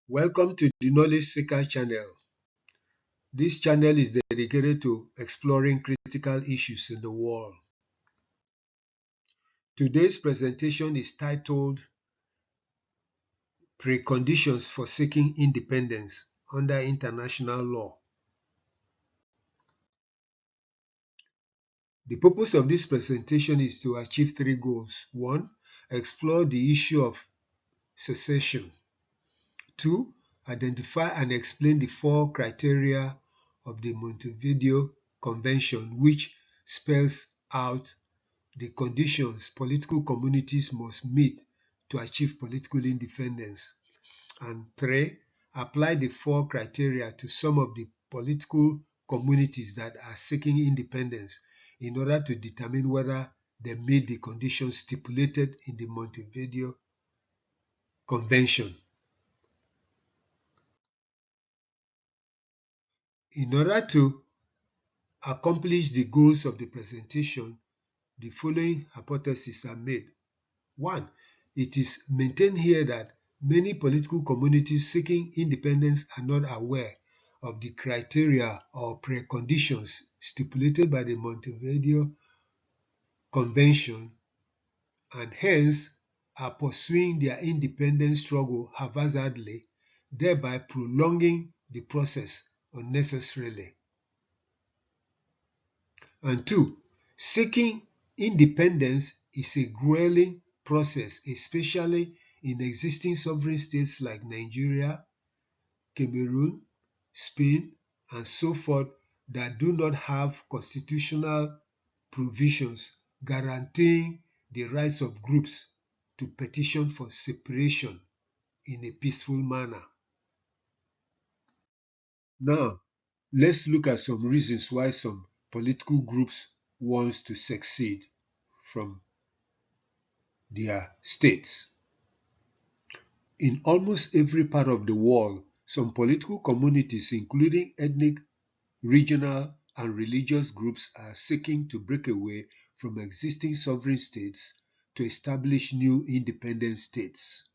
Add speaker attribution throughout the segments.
Speaker 1: Welcome to the Knowledge Seeker channel. This channel is dedicated to exploring critical issues in the world. Today's presentation is titled Preconditions for Seeking Independence under International Law. The purpose of this presentation is to achieve three goals. 1. Explore the issue of secession. 2. Identify and explain the 4 criteria of the Montevideo Convention, which spells out the conditions political communities must meet to achieve political independence. And 3. Apply the 4 criteria to some of the political communities that are seeking independence in order to determine whether they meet the conditions stipulated in the Montevideo Convention. In order to accomplish the goals of the presentation, the following hypotheses are made. 1. It is maintained here that many political communities seeking independence are not aware of the criteria or preconditions stipulated by the Montevideo Convention and hence are pursuing their independence struggle haphazardly, thereby prolonging the process unnecessarily. And 2. Seeking independence is a grueling process, especially in existing sovereign states like Nigeria, Cameroon, Spain, and so forth that do not have constitutional provisions guaranteeing the rights of groups to petition for separation in a peaceful manner. Now, let's look at some reasons why some political groups want to secede from their states. In almost every part of the world, some political communities, including ethnic, regional, and religious groups, are seeking to break away from existing sovereign states to establish new independent states.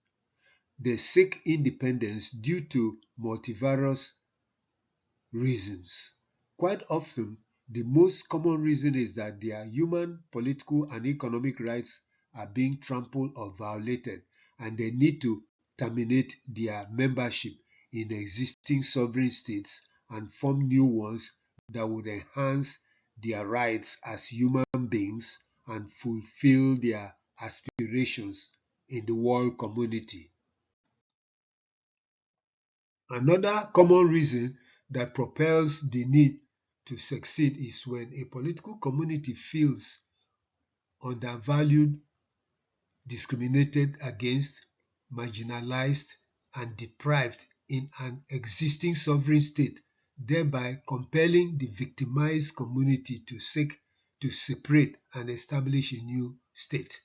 Speaker 1: They seek independence due to multivarious reasons. Quite often, the most common reason is that their human, political, and economic rights are being trampled or violated, and they need to terminate their membership in existing sovereign states and form new ones that would enhance their rights as human beings and fulfill their aspirations in the world community. Another common reason that propels the need to succeed is when a political community feels undervalued, discriminated against, marginalized, and deprived in an existing sovereign state, thereby compelling the victimized community to seek to separate and establish a new state.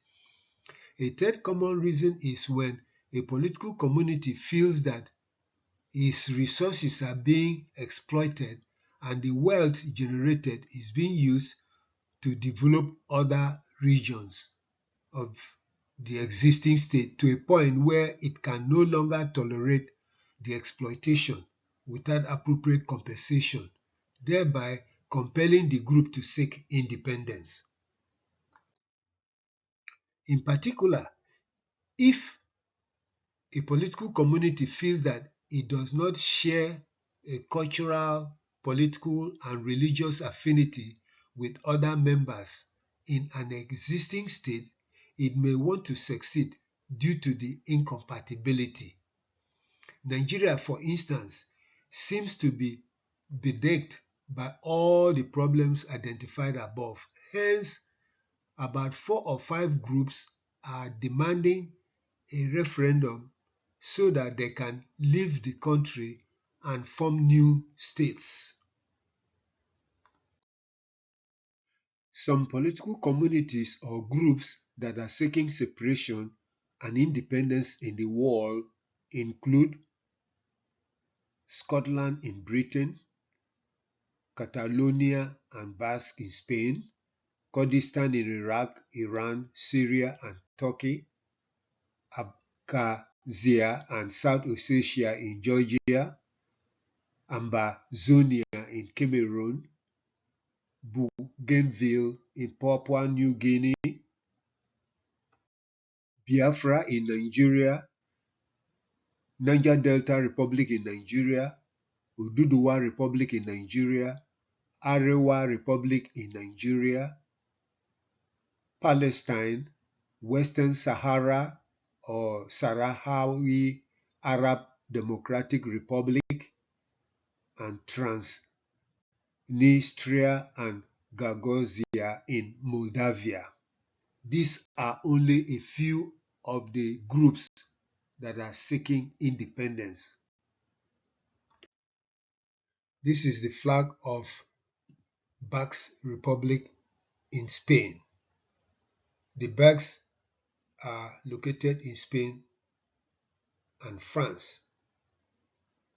Speaker 1: A third common reason is when a political community feels that its resources are being exploited and the wealth generated is being used to develop other regions of the existing state to a point where it can no longer tolerate the exploitation without appropriate compensation, thereby compelling the group to seek independence. In particular, if a political community feels that it does not share a cultural, political, and religious affinity with other members in an existing state, it may want to succeed due to the incompatibility. Nigeria, for instance, seems to be bedecked by all the problems identified above. Hence, about 4 or 5 groups are demanding a referendum so that they can leave the country and form new states. Some political communities or groups that are seeking separation and independence in the world include Scotland in Britain, Catalonia and Basque in Spain, Kurdistan in Iraq, Iran, Syria and Turkey, Abkhazia and South Ossetia in Georgia, Ambazonia in Cameroon, Bougainville in Papua New Guinea, Biafra in Nigeria, Niger Delta Republic in Nigeria, Oduduwa Republic in Nigeria, Arewa Republic in Nigeria, Palestine, Western Sahara or Sahrawi Arab Democratic Republic, and Transnistria and Gagauzia in Moldavia. These are only a few of the groups that are seeking independence. This is the flag of Basque Republic in Spain. The Basques are located in Spain and France,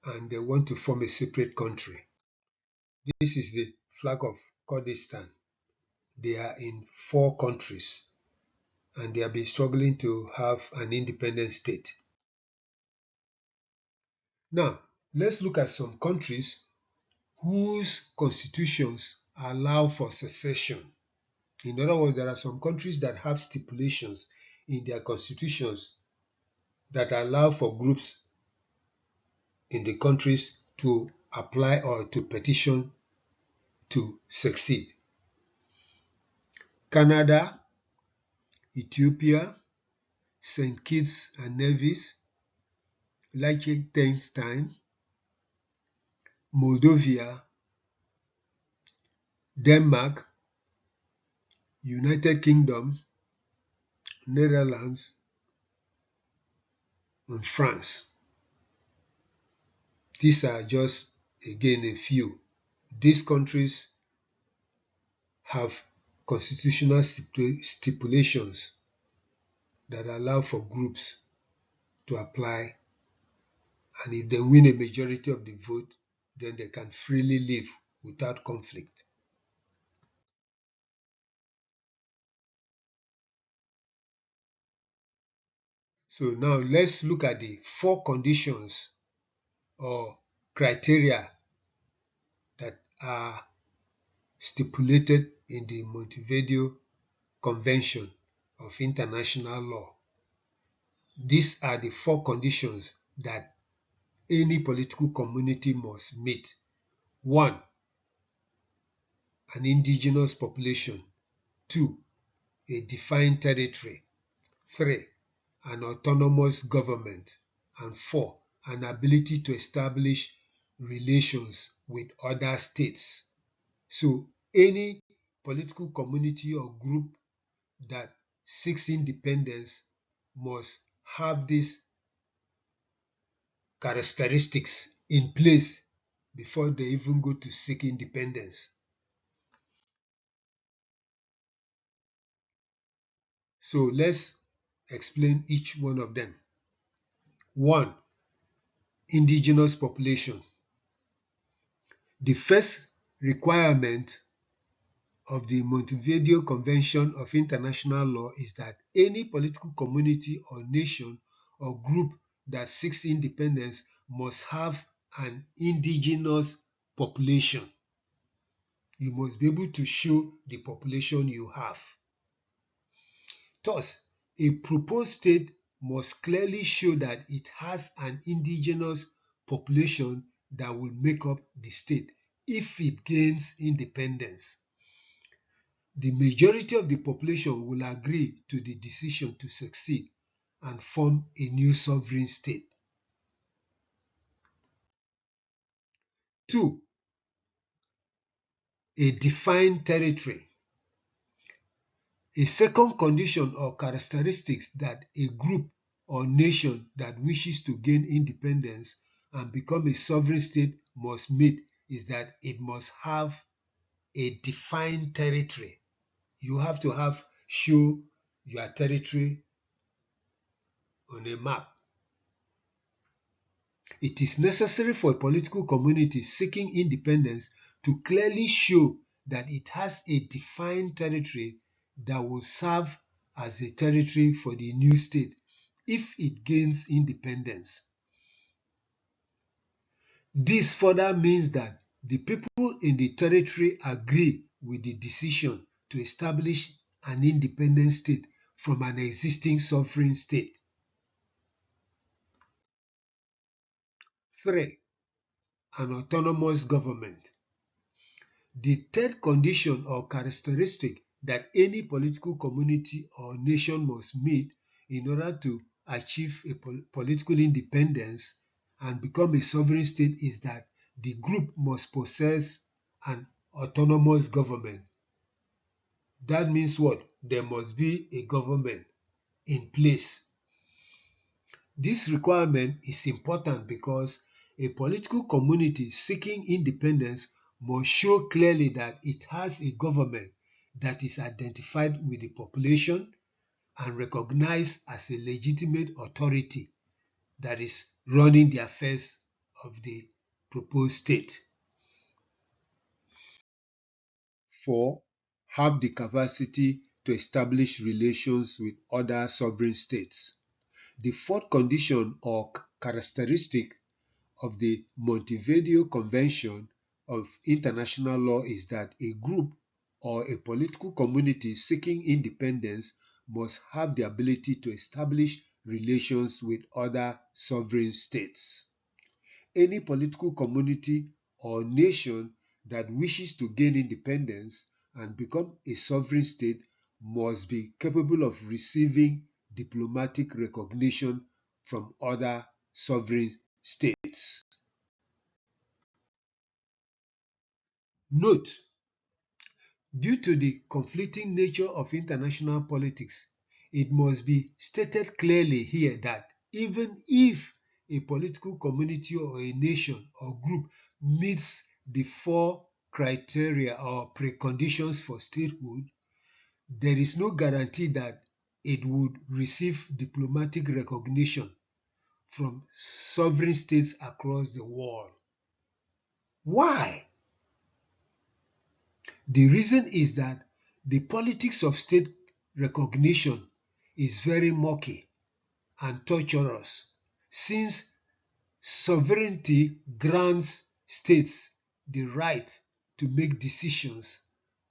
Speaker 1: and they want to form a separate country. This is the flag of Kurdistan. They are in 4 countries, and they have been struggling to have an independent state. Now, let's look at some countries whose constitutions allow for secession. In other words, there are some countries that have stipulations in their constitutions that allow for groups in the countries to apply or to petition to succeed. Canada, Ethiopia, St. Kitts and Nevis, Liechtenstein, Moldova, Denmark, United Kingdom, Netherlands, and France. These are just, again, a few. These countries have constitutional stipulations that allow for groups to apply, and if they win a majority of the vote, then they can freely live without conflict. So now let's look at the 4 conditions or criteria that are stipulated in the Montevideo Convention of International Law. These are the 4 conditions that any political community must meet. 1. An indigenous population. 2. A defined territory. 3. An autonomous government. And 4. An ability to establish relations with other states. So any political community or group that seeks independence must have these characteristics in place before they even go to seek independence. So let's explain each one of them. 1. Indigenous population. The first requirement of the Montevideo Convention of International Law is that any political community or nation or group that seeks independence must have an indigenous population. You must be able to show the population you have. Thus, a proposed state must clearly show that it has an indigenous population that will make up the state if it gains independence. The majority of the population will agree to the decision to succeed and form a new sovereign state. 2. A defined territory. A second condition or characteristics that a group or nation that wishes to gain independence and become a sovereign state must meet is that it must have a defined territory. You have to show your territory on a map. It is necessary for a political community seeking independence to clearly show that it has a defined territory that will serve as a territory for the new state if it gains independence. This further means that the people in the territory agree with the decision to establish an independent state from an existing sovereign state. 3. An autonomous government. The third condition or characteristic that any political community or nation must meet in order to achieve a political independence and become a sovereign state is that the group must possess an autonomous government. That means what? There must be a government in place. This requirement is important because a political community seeking independence must show clearly that it has a government that is identified with the population and recognized as a legitimate authority that is running the affairs of the proposed state. 4. Have the capacity to establish relations with other sovereign states. The fourth condition or characteristic of the Montevideo Convention of international law is that a group or a political community seeking independence must have the ability to establish relations with other sovereign states. Any political community or nation that wishes to gain independence and become a sovereign state must be capable of receiving diplomatic recognition from other sovereign states. Note, due to the conflicting nature of international politics, it must be stated clearly here that even if a political community or a nation or group meets the 4 criteria or preconditions for statehood, there is no guarantee that it would receive diplomatic recognition from sovereign states across the world. Why? The reason is that the politics of state recognition is very murky and tortuous, since sovereignty grants states the right to make decisions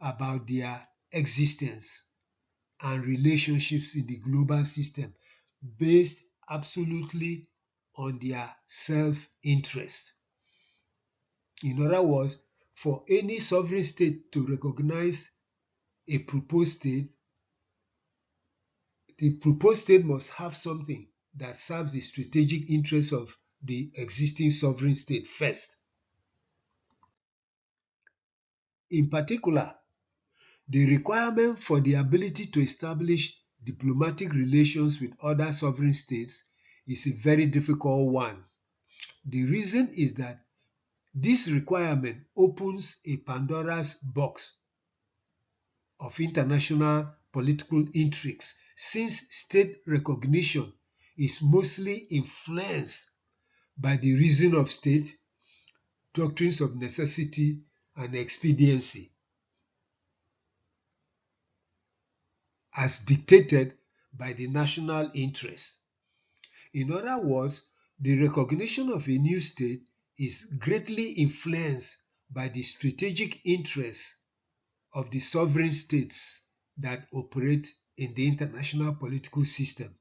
Speaker 1: about their existence and relationships in the global system based absolutely on their self-interest. In other words, for any sovereign state to recognize a proposed state, the proposed state must have something that serves the strategic interests of the existing sovereign state first. In particular, the requirement for the ability to establish diplomatic relations with other sovereign states is a very difficult one. The reason is that this requirement opens a Pandora's box of international political intrigues, since state recognition is mostly influenced by the reason of state, doctrines of necessity and expediency, as dictated by the national interest. In other words, the recognition of a new state is greatly influenced by the strategic interests of the sovereign states that operate in the international political system,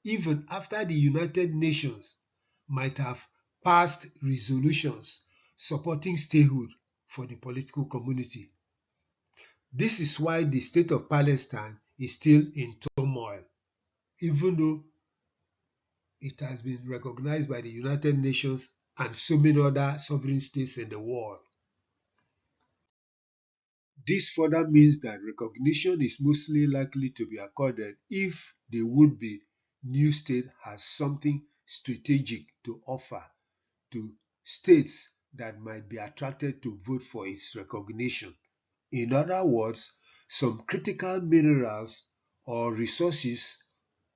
Speaker 1: even after the United Nations might have passed resolutions supporting statehood for the political community. This is why the state of Palestine is still in turmoil, even though it has been recognized by the United Nations and so many other sovereign states in the world. This further means that recognition is mostly likely to be accorded if the would-be new state has something strategic to offer to states that might be attracted to vote for its recognition. In other words, some critical minerals or resources,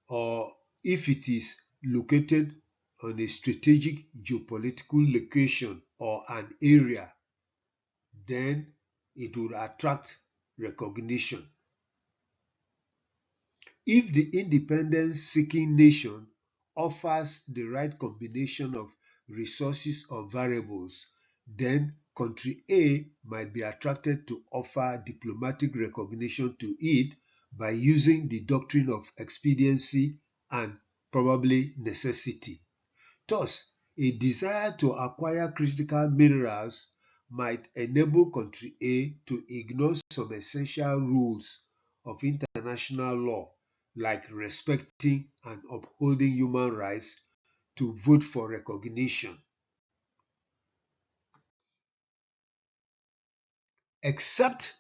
Speaker 1: or if it is located on a strategic geopolitical location or an area, then it will attract recognition. If the independence-seeking nation offers the right combination of resources or variables, then country A might be attracted to offer diplomatic recognition to it by using the doctrine of expediency and probably necessity. Thus, a desire to acquire critical minerals might enable country A to ignore some essential rules of international law, like respecting and upholding human rights, to vote for recognition. Except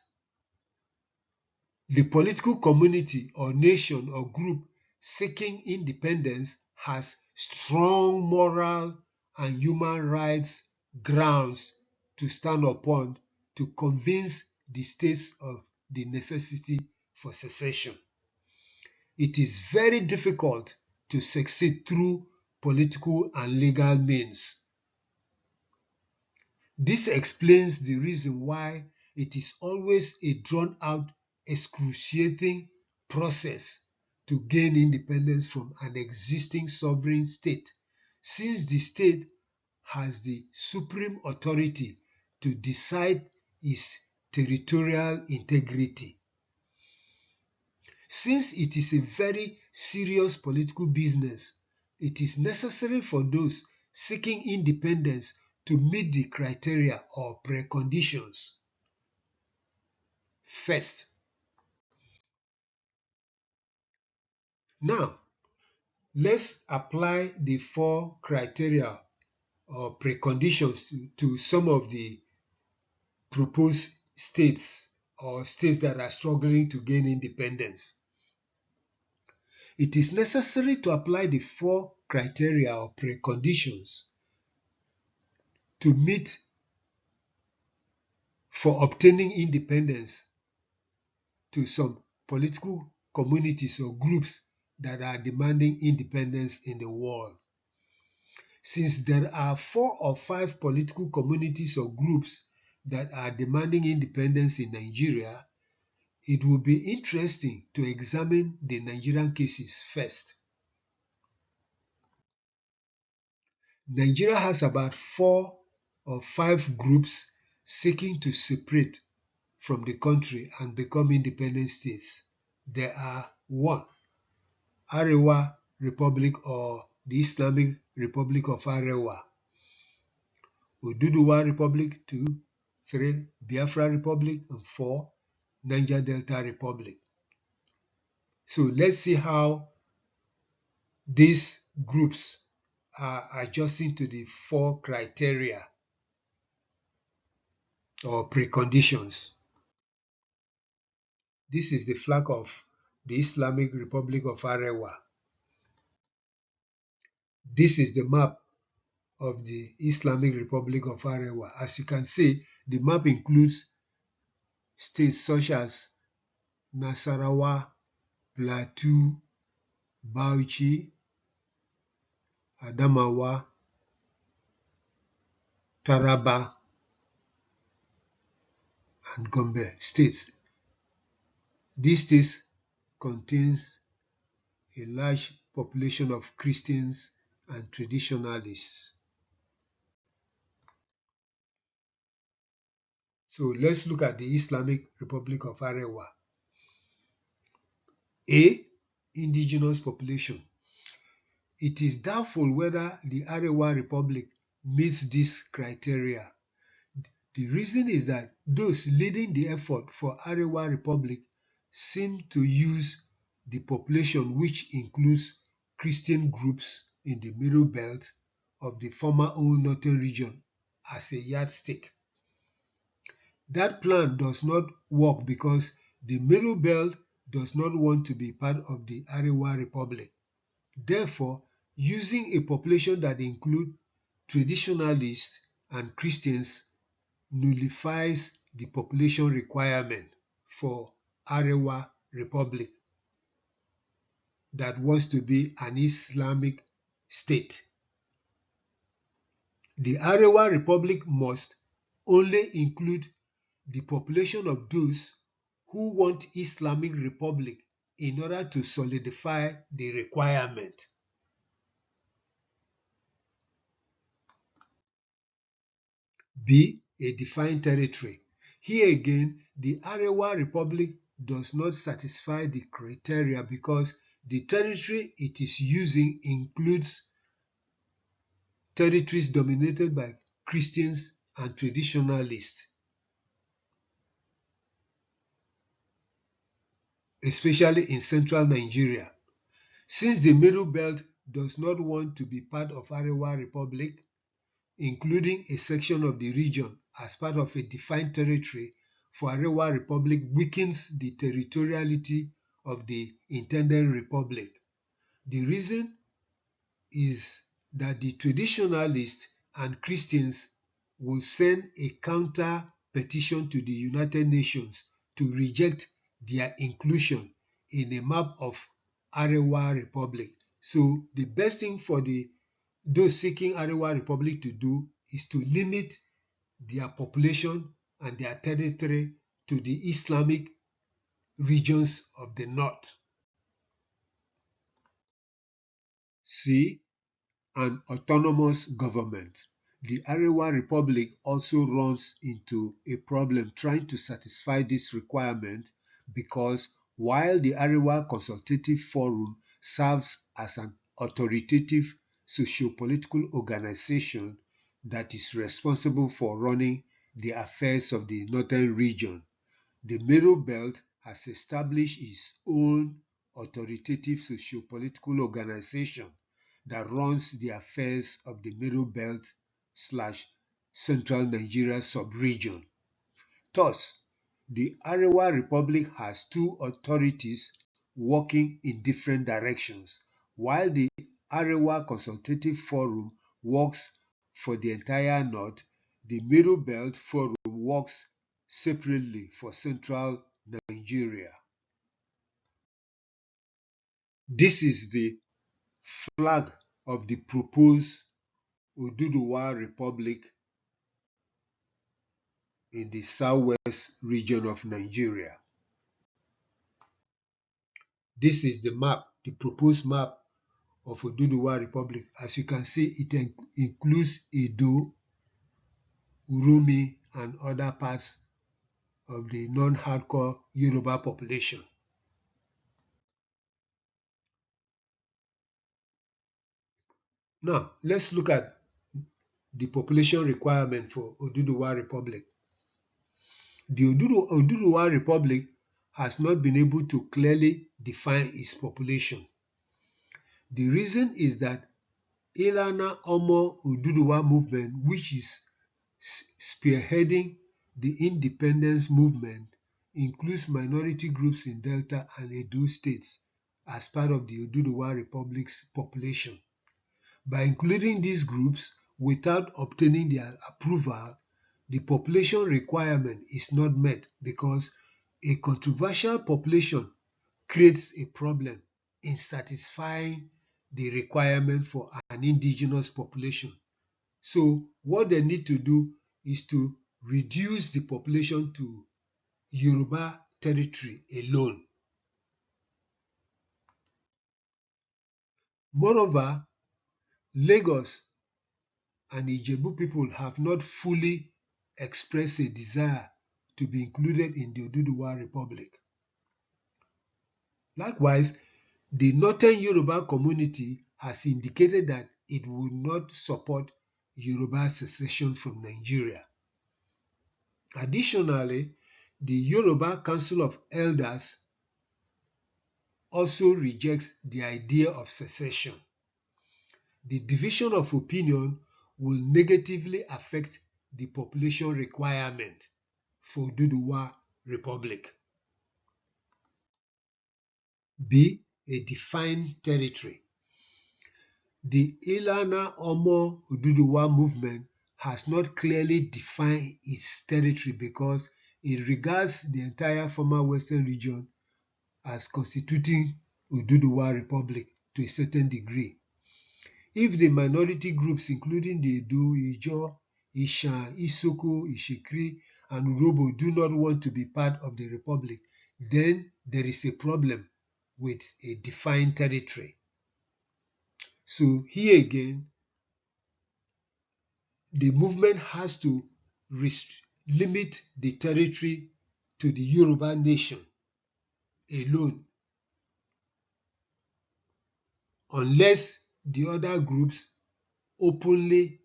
Speaker 1: the political community or nation or group seeking independence has strong moral and human rights grounds to stand upon to convince the states of the necessity for secession. It is very difficult to succeed through political and legal means. This explains the reason why it is always a drawn-out, excruciating process to gain independence from an existing sovereign state, since the state has the supreme authority to decide its territorial integrity. Since it is a very serious political business, it is necessary for those seeking independence to meet the criteria or preconditions. First, now let's apply the four criteria or preconditions to some of the proposed states or states that are struggling to gain independence. It is necessary to apply the four criteria or preconditions to meet for obtaining independence to some political communities or groups that are demanding independence in the world. Since there are 4 or 5 political communities or groups that are demanding independence in Nigeria, it will be interesting to examine the Nigerian cases first. Nigeria has about 4 or 5 groups seeking to separate from the country and become independent states. There are 1. Arewa Republic or the Islamic Republic of Arewa. Oduduwa Republic 2, 3. Biafra Republic, and 4. Niger Delta Republic. So let's see how these groups are adjusting to the 4 criteria or preconditions. This is the flag of the Islamic Republic of Arewa. This is the map of the Islamic Republic of Arewa. As you can see, the map includes states such as Nasarawa, Plateau, Bauchi, Adamawa, Taraba, and Gombe states. These states contains a large population of Christians and traditionalists. So let's look at the Islamic Republic of Arewa. A. Indigenous population. It is doubtful whether the Arewa Republic meets this criteria. The reason is that those leading the effort for Arewa Republic seem to use the population, which includes Christian groups in the middle belt of the former old northern region, as a yardstick. That plan does not work because the middle belt does not want to be part of the Arewa Republic. Therefore, using a population that includes traditionalists and Christians nullifies the population requirement for Arewa Republic that wants to be an Islamic state. The Arewa Republic must only include the population of those who want Islamic Republic in order to solidify the requirement. B. A defined territory. Here again, the Arewa Republic does not satisfy the criteria because the territory it is using includes territories dominated by Christians and traditionalists, especially in central Nigeria. Since the Middle Belt does not want to be part of Arewa Republic, including a section of the region as part of a defined territory for Arewa Republic weakens the territoriality of the intended republic. The reason is that the traditionalists and Christians will send a counter petition to the United Nations to reject their inclusion in a map of Arewa Republic. So the best thing for those seeking Arewa Republic to do is to limit their population and their territory to the Islamic regions of the north. C. An autonomous government. The Arewa Republic also runs into a problem trying to satisfy this requirement because while the Arewa Consultative Forum serves as an authoritative socio-political organization that is responsible for running the affairs of the northern region, the Middle Belt has established its own authoritative socio-political organization that runs the affairs of the Middle Belt/Central Nigeria sub-region. Thus, the Arewa Republic has two authorities working in different directions, while the Arewa Consultative Forum works for the entire North. The Middle Belt Forum works separately for Central Nigeria. This is the flag of the proposed Oduduwa Republic in the southwest region of Nigeria. This is the map, the proposed map of Oduduwa Republic. As you can see, it includes Edo, Uromi, and other parts of the non-hardcore Yoruba population. Now, let's look at the population requirement for Oduduwa Republic. The Oduduwa Republic has not been able to clearly define its population. The reason is that Ilana Omo Oduduwa movement, which is spearheading the independence movement, includes minority groups in Delta and Edo states as part of the Oduduwa Republic's population. By including these groups without obtaining their approval, the population requirement is not met because a controversial population creates a problem in satisfying the requirement for an indigenous population. So what they need to do is to reduce the population to Yoruba territory alone. Moreover, Lagos and Ijebu people have not fully expressed a desire to be included in the Oduduwa Republic. Likewise, the Northern Yoruba community has indicated that it would not support Yoruba secession from Nigeria. Additionally, the Yoruba Council of Elders also rejects the idea of secession. The division of opinion will negatively affect the population requirement for Oduduwa Republic. B. A defined territory. The Ilana Omo Oduduwa movement has not clearly defined its territory because it regards the entire former Western region as constituting Oduduwa Republic to a certain degree. If the minority groups including the Edo, Ijaw, Ishan, Isoko, Ishikiri, and Urobo do not want to be part of the republic, then there is a problem with a defined territory. So here again, the movement has to limit the territory to the Yoruba nation alone, unless the other groups openly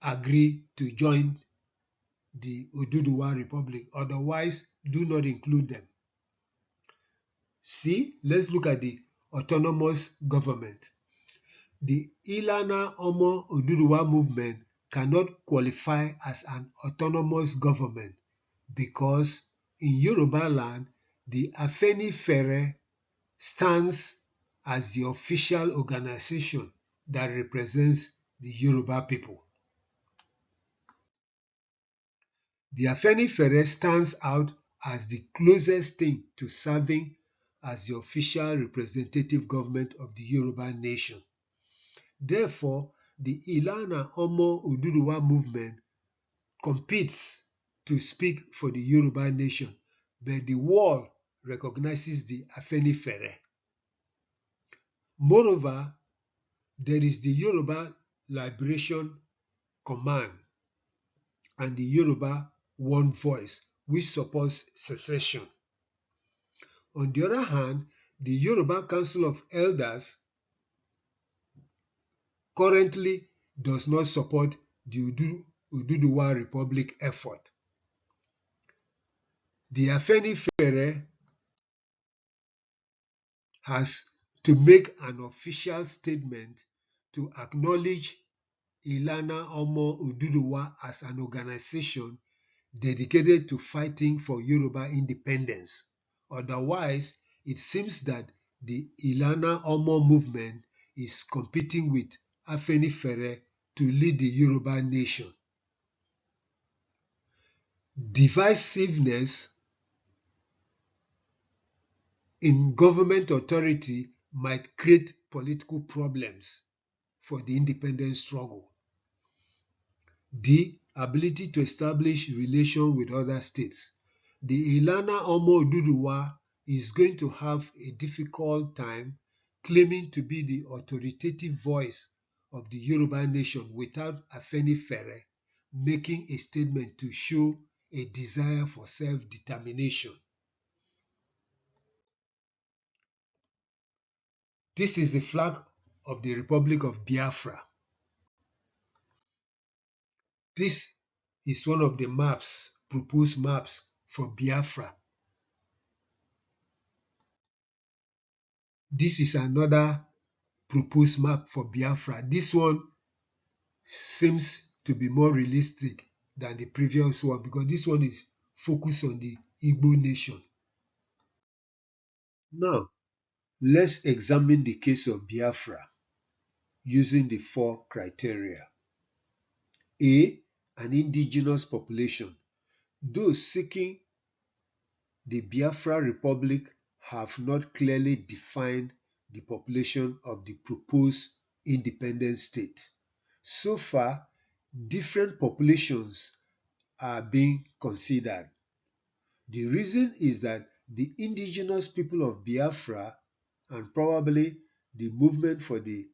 Speaker 1: agree to join the Oduduwa Republic. Otherwise, do not include them. See, let's look at the autonomous government. The Ilana Omo Oduduwa movement cannot qualify as an autonomous government because in Yoruba land, the Afenifere stands as the official organization that represents the Yoruba people. The Afenifere stands out as the closest thing to serving as the official representative government of the Yoruba nation. Therefore, the Ilana Omo Oduduwa movement competes to speak for the Yoruba nation, but the world recognizes the Afenifere. Moreover, there is the Yoruba Liberation Command and the Yoruba One Voice, which supports secession. On the other hand, the Yoruba Council of Elders currently does not support the Oduduwa Republic effort. The Afenifere has to make an official statement to acknowledge Ilana Omo Oduduwa as an organization dedicated to fighting for Yoruba independence. Otherwise, it seems that the Ilana Omo movement is competing with Afenifere to lead the Yoruba nation. Divisiveness in government authority might create political problems for the independence struggle. The ability to establish relations with other states. The Ilana Omo Oduduwa is going to have a difficult time claiming to be the authoritative voice of the Yoruba nation without Afenifere making a statement to show a desire for self-determination. This is the flag of the Republic of Biafra. This is one of the maps, proposed maps for Biafra. This is another proposed map for Biafra. This one seems to be more realistic than the previous one because this one is focused on the Igbo nation. Now, let's examine the case of Biafra using the 4 criteria. A. An indigenous population. Those seeking the Biafra Republic have not clearly defined the population of the proposed independent state. So far, different populations are being considered. The reason is that the indigenous people of Biafra and probably the movement for the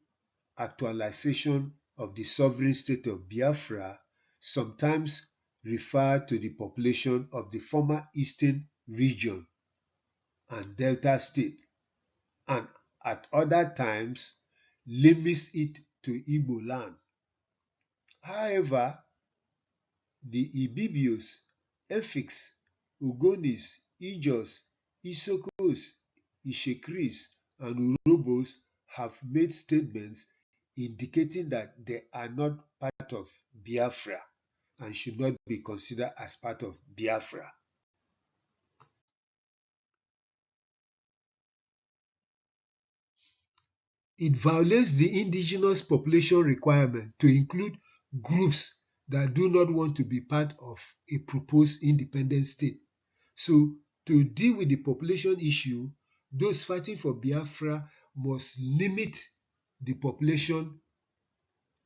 Speaker 1: actualization of the sovereign state of Biafra sometimes refer to the population of the former Eastern region and Delta state, and at other times limits it to Igbo land. However, the Ibibios, Efiks, Ugonis, Ijos, Isokos, Ishekris, and Urobos have made statements indicating that they are not part of Biafra and should not be considered as part of Biafra. It violates the indigenous population requirement to include groups that do not want to be part of a proposed independent state. So, to deal with the population issue, those fighting for Biafra must limit the population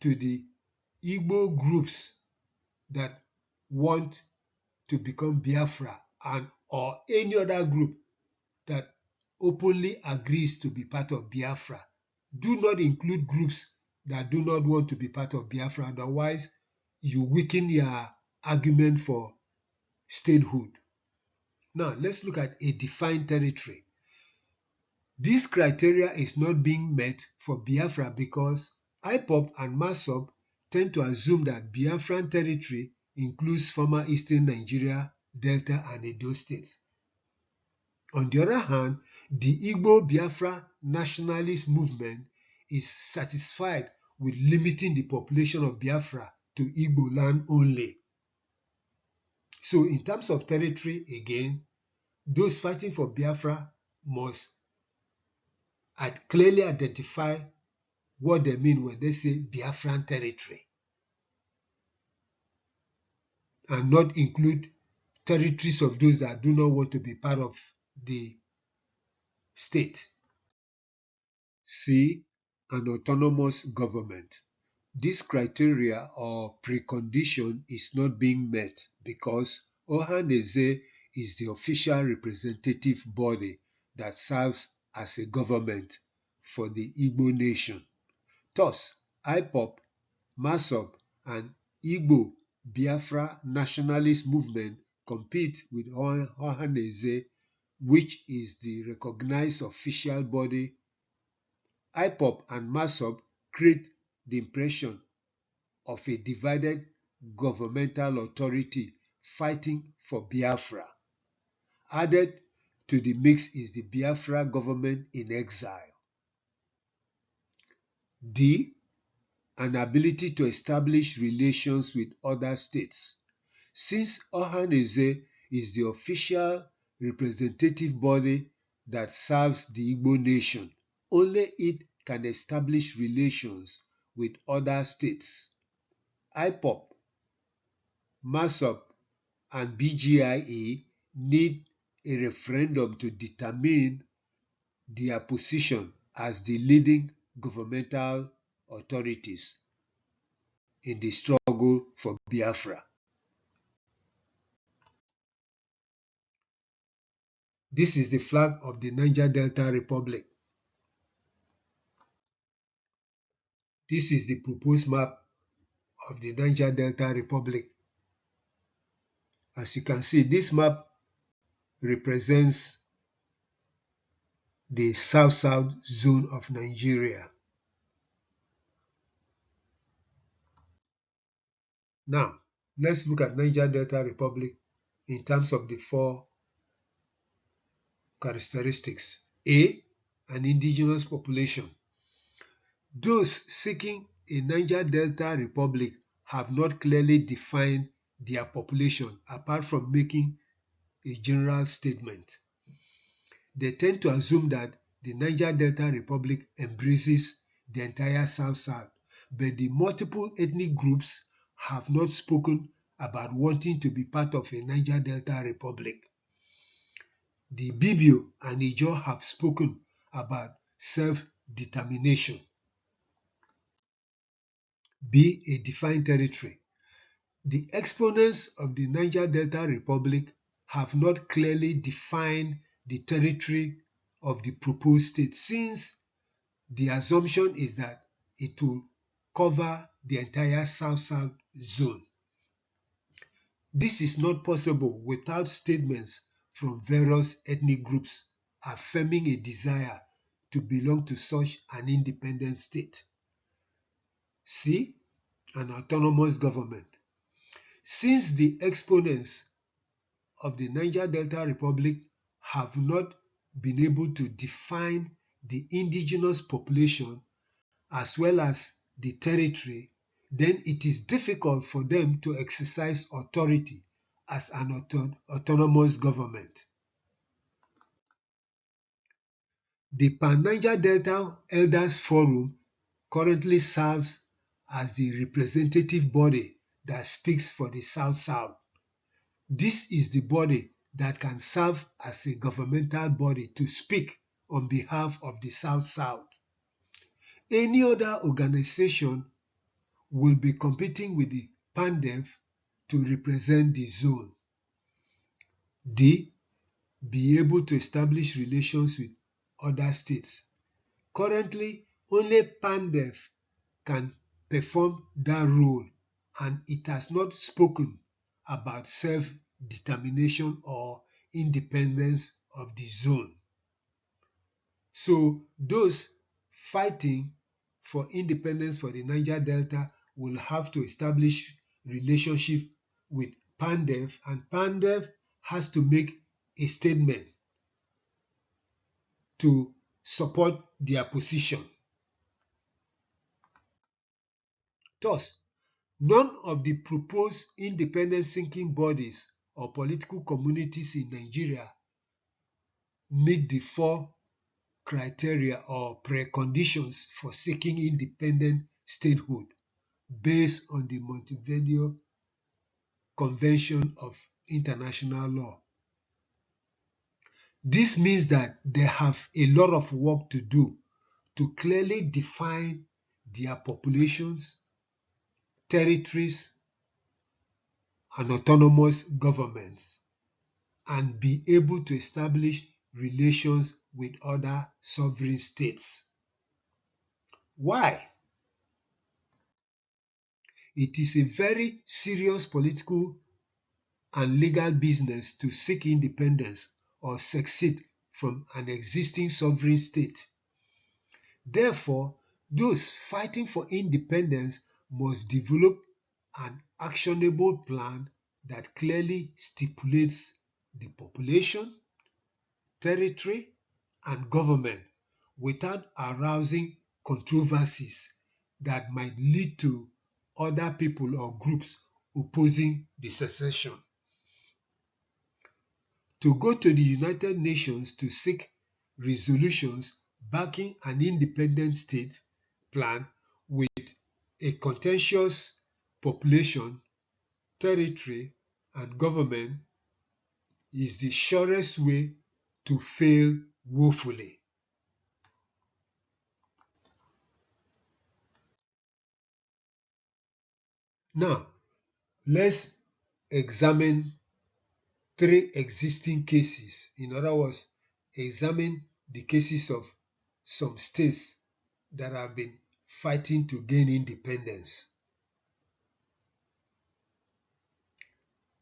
Speaker 1: to the Igbo groups that want to become Biafra and or any other group that openly agrees to be part of Biafra. Do not include groups that do not want to be part of Biafra, otherwise you weaken your argument for statehood. Now, let's look at a defined territory. This criteria is not being met for Biafra because IPOB and MASOB tend to assume that Biafran territory includes former Eastern Nigeria, Delta, and Edo states. On the other hand, the Igbo Biafra nationalist movement is satisfied with limiting the population of Biafra to Igbo land only. So in terms of territory, again, those fighting for Biafra must clearly identify what they mean when they say Biafran territory and not include territories of those that do not want to be part of the state. C. An autonomous government. This criteria or precondition is not being met because Ohaneze is the official representative body that serves as a government for the Igbo nation. Thus, IPOB, MASOB, and Igbo Biafra nationalist movement compete with Ohaneze, which is the recognized official body. IPOB and MASOB create the impression of a divided governmental authority fighting for Biafra. Added to the mix is the Biafra government in exile. D. An ability to establish relations with other states. Since Ohaneze is the official representative body that serves the Igbo nation, only it can establish relations with other states. IPOB, MASOB, and BGIA need a referendum to determine their position as the leading governmental authorities in the struggle for Biafra. This is the flag of the Niger Delta Republic. This is the proposed map of the Niger Delta Republic. As you can see, this map represents the south-south zone of Nigeria. Now, let's look at Niger Delta Republic in terms of the four characteristics. A. An indigenous population. Those seeking a Niger Delta Republic have not clearly defined their population apart from making a general statement. They tend to assume that the Niger Delta Republic embraces the entire South-South, but the multiple ethnic groups have not spoken about wanting to be part of a Niger Delta Republic. The Bibio and Ijaw have spoken about self-determination. B. A defined territory. The exponents of the Niger Delta Republic have not clearly defined the territory of the proposed state, since the assumption is that it will cover the entire South-South zone. This is not possible without statements from various ethnic groups affirming a desire to belong to such an independent state. C. An autonomous government. Since the exponents of the Niger Delta Republic have not been able to define the indigenous population as well as the territory, then it is difficult for them to exercise authority as an autonomous government. The Pan-Niger Delta Elders Forum currently serves as the representative body that speaks for the South-South. This is the body that can serve as a governmental body to speak on behalf of the South-South. Any other organization will be competing with the PANDEF to represent the zone. D. Be able to establish relations with other states. Currently, only PANDEF can perform that role, and it has not spoken about self-determination or independence of the zone. So those fighting for independence for the Niger Delta will have to establish relationship with PANDEF, and PANDEF has to make a statement to support their position. Thus, none of the proposed independence-seeking bodies or political communities in Nigeria meet the four criteria or preconditions for seeking independent statehood based on the Montevideo Convention of International Law. This means that they have a lot of work to do to clearly define their populations, territories, and autonomous governments, and be able to establish relations with other sovereign states. Why? It is a very serious political and legal business to seek independence or secede from an existing sovereign state. Therefore, those fighting for independence must develop an actionable plan that clearly stipulates the population, territory, and government without arousing controversies that might lead to other people or groups opposing the secession. To go to the United Nations to seek resolutions backing an independent state plan with a contentious population, territory, and government is the surest way to fail woefully. Now, let's examine three existing cases. In other words, examine the cases of some states that have been fighting to gain independence.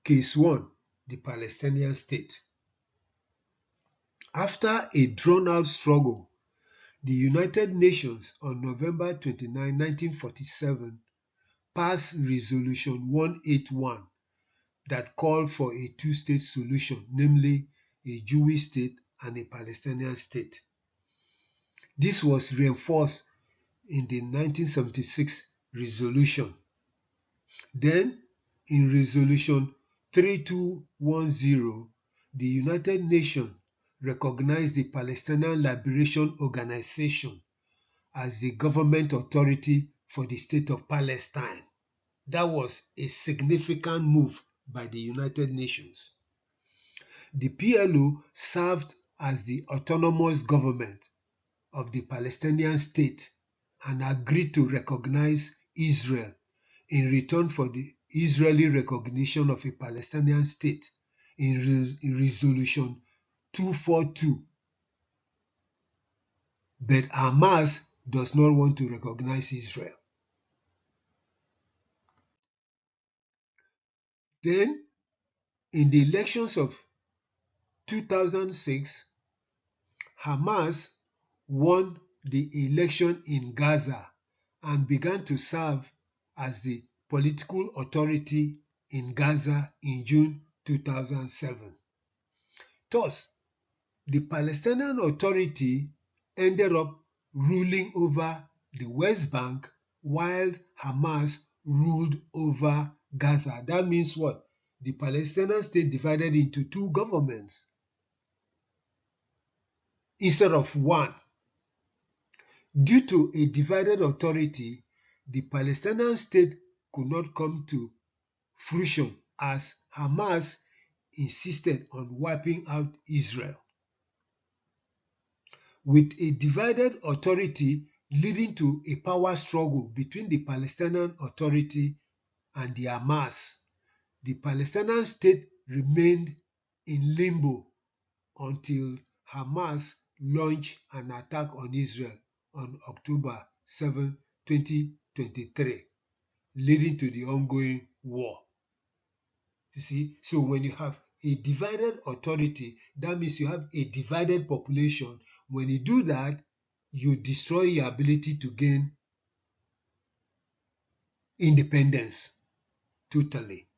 Speaker 1: Case 1, the Palestinian state. After a drawn-out struggle, the United Nations on November 29, 1947 passed Resolution 181 that called for a two-state solution, namely a Jewish state and a Palestinian state. This was reinforced in the 1976 resolution. Then, in Resolution 3210, the United Nations recognized the Palestinian Liberation Organization as the government authority for the state of Palestine. That was a significant move by the United Nations. The PLO served as the autonomous government of the Palestinian state and agreed to recognize Israel in return for the Israeli recognition of a Palestinian state in Resolution 242. But Hamas does not want to recognize Israel. Then, in the elections of 2006, Hamas won the election in Gaza and began to serve as the political authority in Gaza in June 2007. Thus, the Palestinian Authority ended up ruling over the West Bank while Hamas ruled over Gaza. That means what? The Palestinian state divided into two governments instead of one. Due to a divided authority, the Palestinian state could not come to fruition as Hamas insisted on wiping out Israel. With a divided authority leading to a power struggle between the Palestinian Authority and the Hamas, the Palestinian state remained in limbo until Hamas launched an attack on Israel on October 7, 2023, leading to the ongoing war. You see, so when you have a divided authority, that means you have a divided population. When you do that, you destroy your ability to gain independence totally.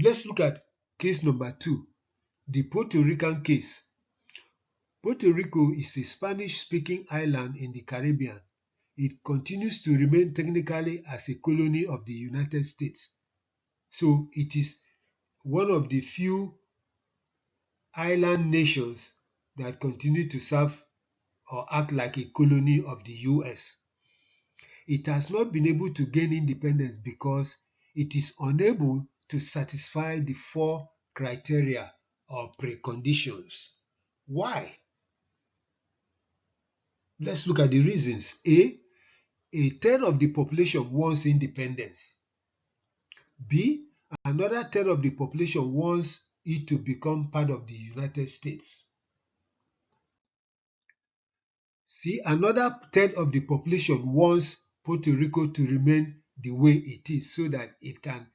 Speaker 1: Let's look at case number 2, the Puerto Rican case. Puerto Rico is a Spanish-speaking island in the Caribbean. It continues to remain technically as a colony of the United States. So it is one of the few island nations that continue to serve or act like a colony of the US. It has not been able to gain independence because it is unable to satisfy the 4 criteria or preconditions. Why? Let's look at the reasons. A third of the population wants independence. B, another third of the population wants it to become part of the United States. See, another third of the population wants Puerto Rico to remain the way it is so that it can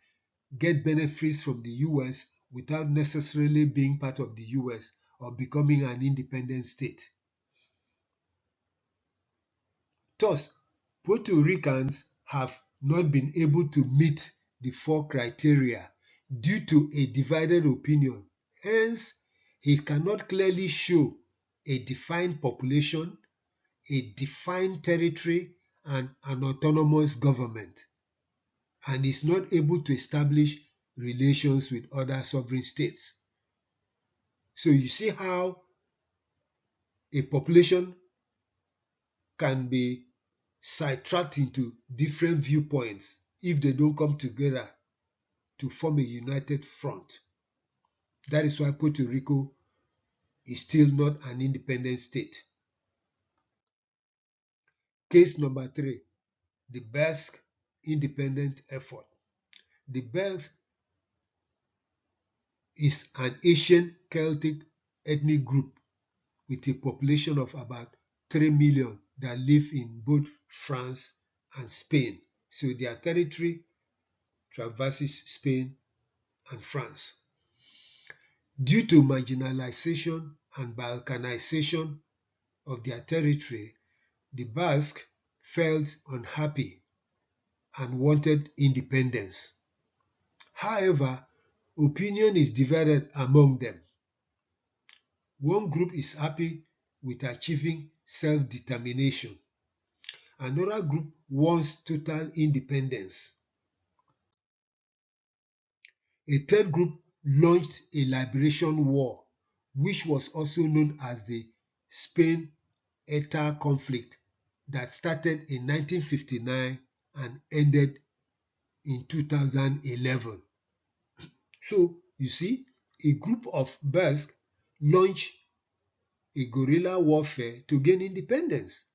Speaker 1: get benefits from the US without necessarily being part of the US or becoming an independent state. Thus, Puerto Ricans have not been able to meet the 4 criteria due to a divided opinion. Hence, he cannot clearly show a defined population, a defined territory, and an autonomous government, and is not able to establish relations with other sovereign states. So you see how a population can be sidetracked into different viewpoints if they don't come together to form a united front. That is why Puerto Rico is still not an independent state. Case number 3, the Basque independent effort. The Basque is an ancient Celtic ethnic group with a population of about 3 million that live in both France and Spain. So their territory traverses Spain and France. Due to marginalization and balkanization of their territory, the Basques felt unhappy and wanted independence. However, opinion is divided among them. One group is happy with achieving self-determination. Another group wants total independence. A third group launched a liberation war, which was also known as the Spain-ETA conflict, that started in 1959 and ended in 2011. So, you see, a group of Basques launched a guerrilla warfare to gain independence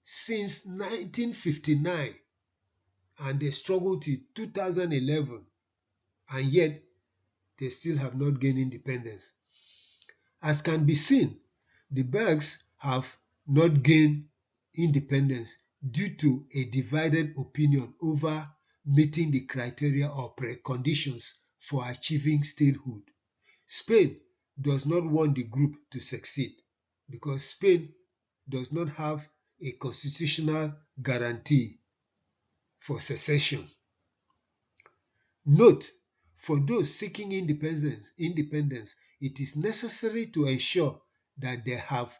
Speaker 1: since 1959, and they struggled till 2011, and yet they still have not gained independence. As can be seen, the Basques have not gained independence due to a divided opinion over meeting the criteria or preconditions for achieving statehood. Spain does not want the group to succeed because Spain does not have a constitutional guarantee for secession. Note, for those seeking independence, it is necessary to ensure that they have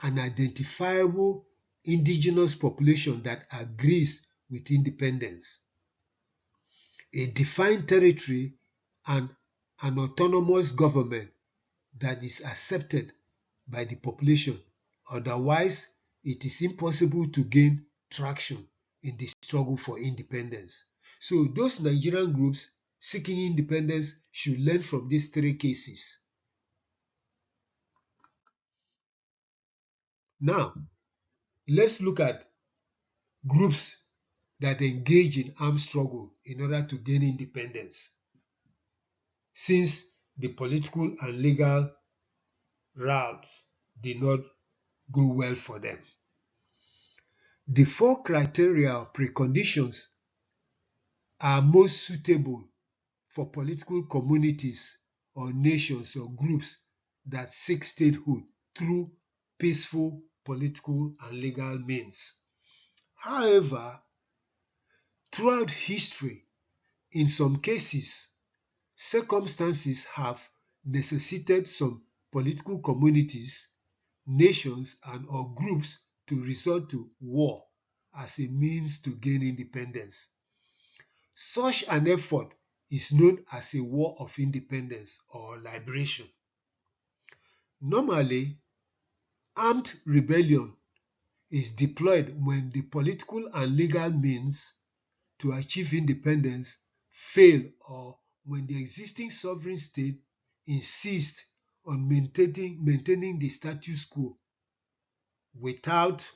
Speaker 1: an identifiable indigenous population that agrees with independence, a defined territory, and an autonomous government that is accepted by the population. Otherwise, it is impossible to gain traction in the struggle for independence. So those Nigerian groups seeking independence should learn from these 3 cases. Now, let's look at groups that engage in armed struggle in order to gain independence, since the political and legal routes did not go well for them. The 4 criteria or preconditions are most suitable for political communities or nations or groups that seek statehood through peaceful political and legal means. However, throughout history, in some cases, circumstances have necessitated some political communities, nations, and/or groups to resort to war as a means to gain independence. Such an effort is known as a war of independence or liberation. Normally, armed rebellion is deployed when the political and legal means to achieve independence fail, or when the existing sovereign state insists on maintaining the status quo without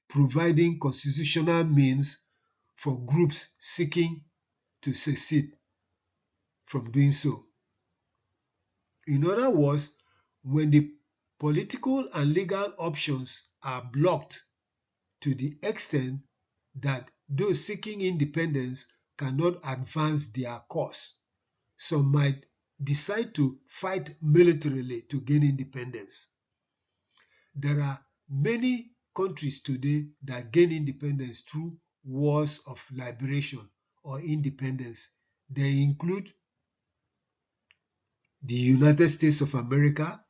Speaker 1: providing constitutional means for groups seeking to secede from doing so. In other words, when the political and legal options are blocked to the extent that those seeking independence cannot advance their cause, some might decide to fight militarily to gain independence. There are many countries today that gain independence through wars of liberation or independence. They include the United States of America,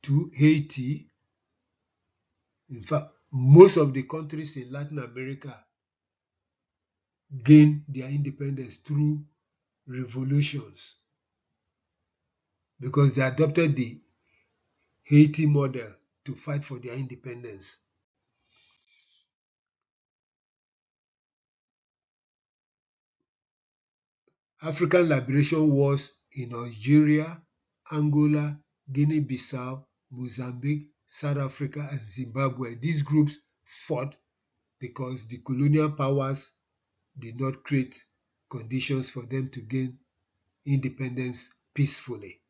Speaker 1: to Haiti. In fact, most of the countries in Latin America gained their independence through revolutions because they adopted the Haiti model to fight for their independence. African liberation wars in Algeria, Angola, Guinea-Bissau, Mozambique, South Africa, and Zimbabwe. These groups fought because the colonial powers did not create conditions for them to gain independence peacefully.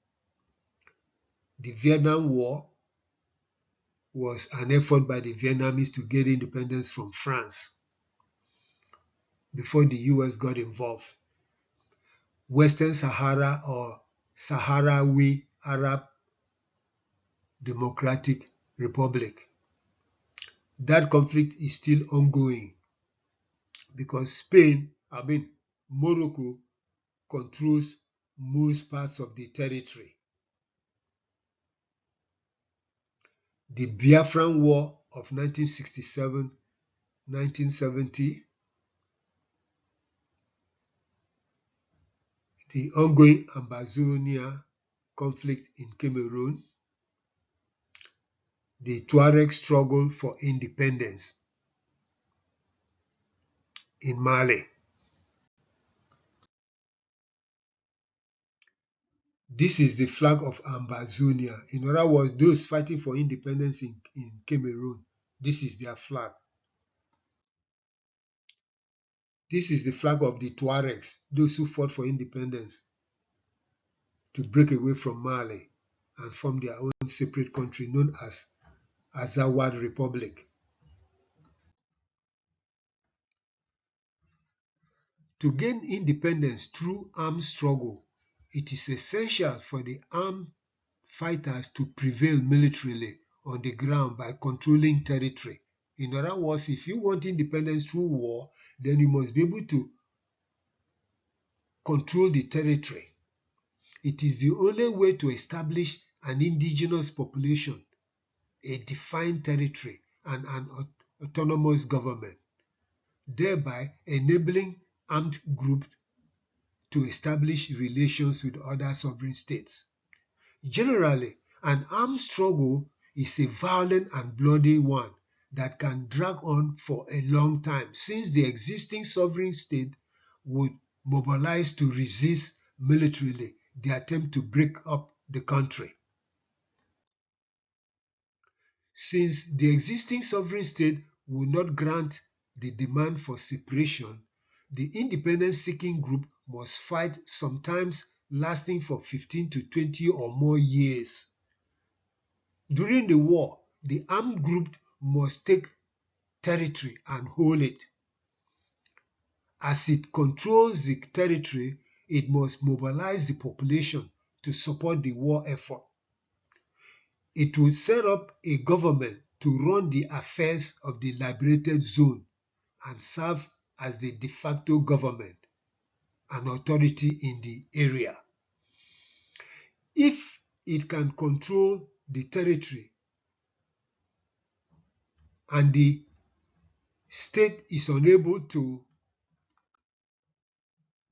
Speaker 1: The Vietnam War was an effort by the Vietnamese to get independence from France before the US got involved. Western Sahara or Sahrawi Arab Democratic Republic. That conflict is still ongoing because Morocco controls most parts of the territory. The Biafran War of 1967-1970, the ongoing Ambazonia conflict in Cameroon, the Tuareg struggle for independence in Mali. This is the flag of Ambazonia. In other words, those fighting for independence in Cameroon, this is their flag. This is the flag of the Tuaregs, those who fought for independence to break away from Mali and form their own separate country known as Azawad Republic. To gain independence through armed struggle, it is essential for the armed fighters to prevail militarily on the ground by controlling territory. In other words, if you want independence through war, then you must be able to control the territory. It is the only way to establish an indigenous population, a defined territory, and an autonomous government, thereby enabling armed groups to establish relations with other sovereign states. Generally, an armed struggle is a violent and bloody one that can drag on for a long time, since the existing sovereign state would mobilize to resist militarily the attempt to break up the country. Since the existing sovereign state would not grant the demand for separation, the independence-seeking group must fight, sometimes lasting for 15 to 20 or more years. During the war, the armed group must take territory and hold it. As it controls the territory, it must mobilize the population to support the war effort. It will set up a government to run the affairs of the liberated zone and serve as the de facto government, an authority in the area. If it can control the territory and the state is unable to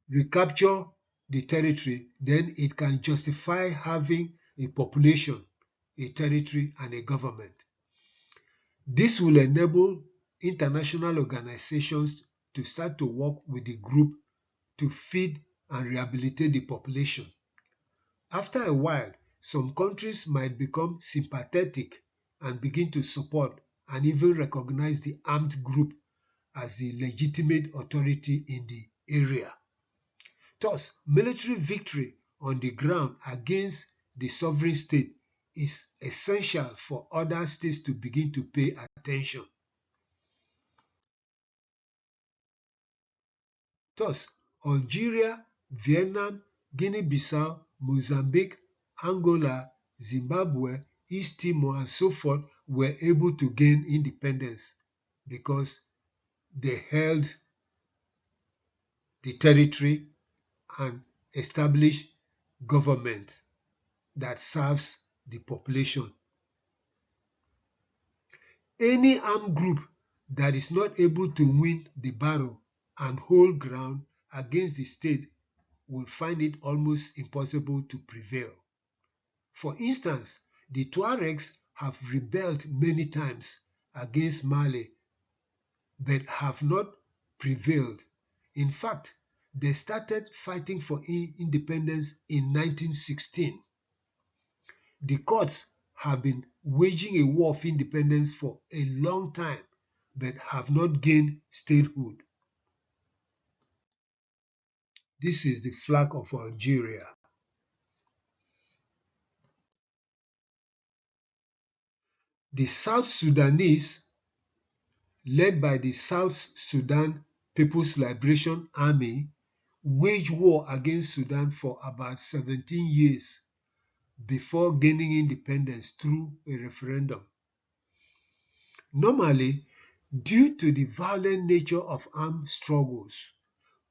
Speaker 1: recapture the territory, then it can justify having a population, a territory, and a government. This will enable international organizations to start to work with the group to feed and rehabilitate the population. After a while, some countries might become sympathetic and begin to support and even recognize the armed group as the legitimate authority in the area. Thus, military victory on the ground against the sovereign state is essential for other states to begin to pay attention. Thus, Algeria, Vietnam, Guinea-Bissau, Mozambique, Angola, Zimbabwe, East Timor, and so forth were able to gain independence because they held the territory and established government that serves the population. Any armed group that is not able to win the battle and hold ground against the state will find it almost impossible to prevail. For instance, the Tuaregs have rebelled many times against Mali but have not prevailed. In fact, they started fighting for independence in 1916. The Kurds have been waging a war of independence for a long time but have not gained statehood. This is the flag of Algeria. The South Sudanese, led by the South Sudan People's Liberation Army, waged war against Sudan for about 17 years before gaining independence through a referendum. Normally, due to the violent nature of armed struggles,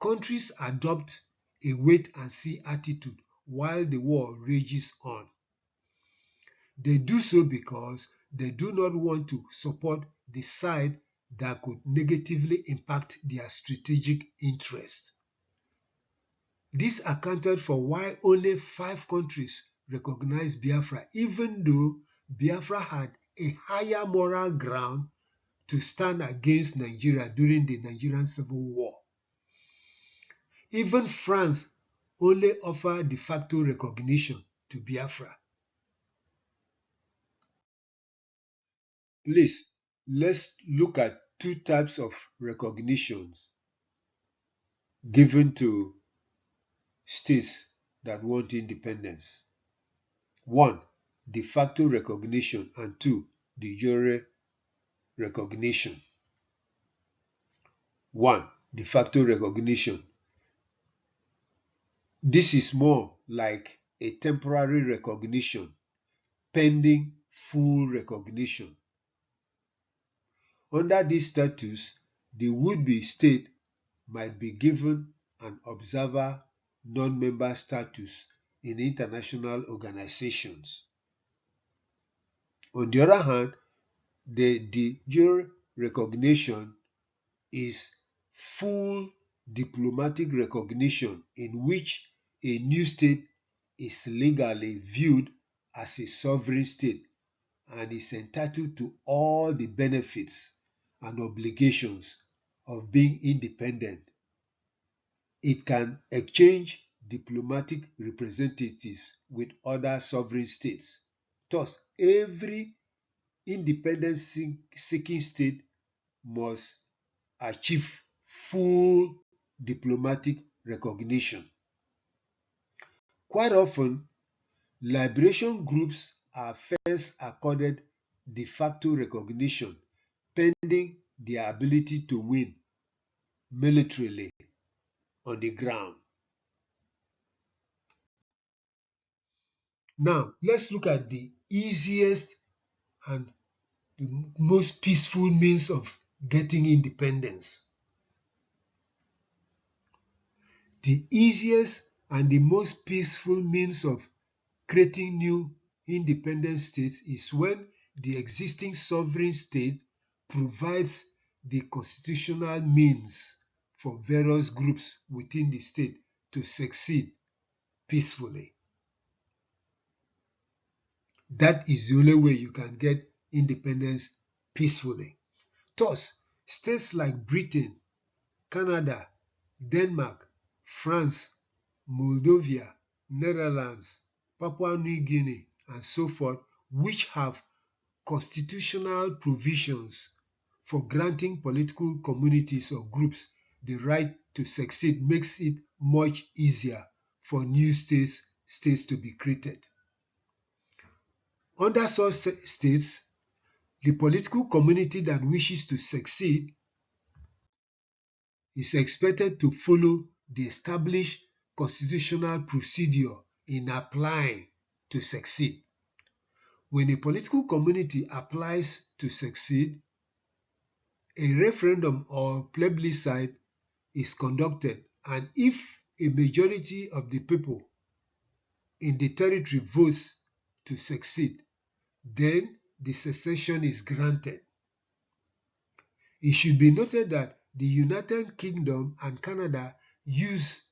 Speaker 1: countries adopt a wait-and-see attitude while the war rages on. They do so because they do not want to support the side that could negatively impact their strategic interest. This accounted for why only 5 countries recognized Biafra, even though Biafra had a higher moral ground to stand against Nigeria during the Nigerian Civil War. Even France only offered de facto recognition to Biafra. Please, let's look at 2 types of recognitions given to states that want independence. 1. De facto recognition, and 2. De jure recognition. 1. De facto recognition. This is more like a temporary recognition pending full recognition. Under this status, the would-be state might be given an observer non-member status in international organizations. On the other hand, the de jure recognition is full diplomatic recognition in which a new state is legally viewed as a sovereign state and is entitled to all the benefits and obligations of being independent. It can exchange diplomatic representatives with other sovereign states. Thus, every independence-seeking state must achieve full diplomatic recognition. Quite often, liberation groups are first accorded de facto recognition pending their ability to win militarily on the ground. Now, let's look at the easiest and the most peaceful means of getting independence. The easiest and the most peaceful means of creating new independent states is when the existing sovereign state provides the constitutional means for various groups within the state to succeed peacefully. That is the only way you can get independence peacefully. Thus, states like Britain, Canada, Denmark, France, Moldova, Netherlands, Papua New Guinea, and so forth, which have constitutional provisions for granting political communities or groups the right to succeed, makes it much easier for new states to be created. Under such states, the political community that wishes to succeed is expected to follow the established constitutional procedure in applying to succeed. When a political community applies to succeed, a referendum or plebiscite is conducted, and if a majority of the people in the territory votes to succeed, then the secession is granted. It should be noted that the United Kingdom and Canada use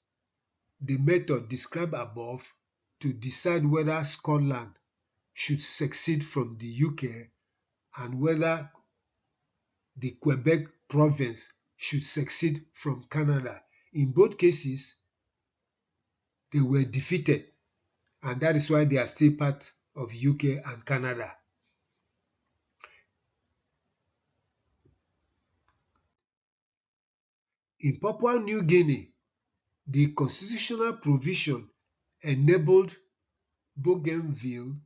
Speaker 1: the method described above to decide whether Scotland should secede from the UK and whether the Quebec province should secede from Canada. In both cases, they were defeated, and that is why they are still part of UK and Canada. In Papua New Guinea, the constitutional provision enabled Bougainville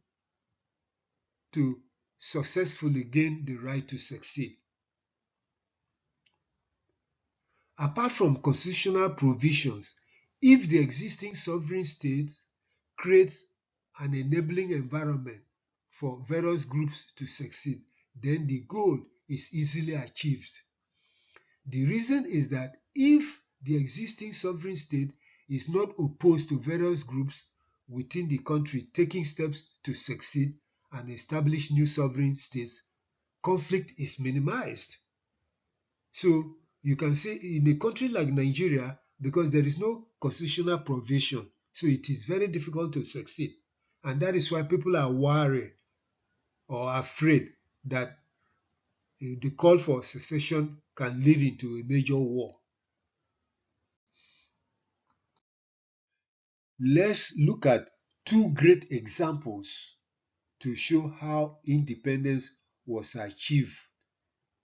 Speaker 1: to successfully gain the right to succeed. Apart from constitutional provisions, if the existing sovereign states create an enabling environment for various groups to succeed, then the goal is easily achieved. The reason is that if the existing sovereign state is not opposed to various groups within the country taking steps to succeed and establish new sovereign states, conflict is minimized. So you can see in a country like Nigeria, because there is no constitutional provision, so it is very difficult to succeed. And that is why people are worried or afraid that the call for secession can lead into a major war. Let's look at two great examples to show how independence was achieved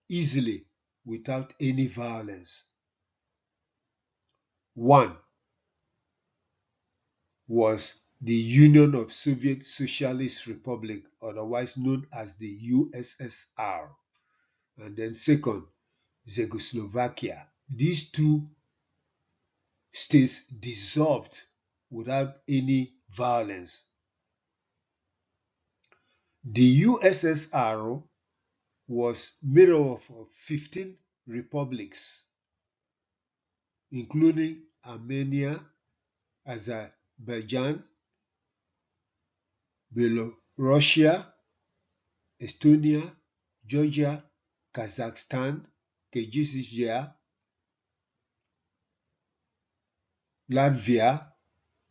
Speaker 1: easily without any violence. One was the Union of Soviet Socialist Republic, otherwise known as the USSR. And then second, Czechoslovakia. These two states dissolved without any violence. The USSR was made up of 15 republics, including Armenia, Azerbaijan, Belarusia, Estonia, Georgia, Kazakhstan, Kyrgyzstan, Latvia,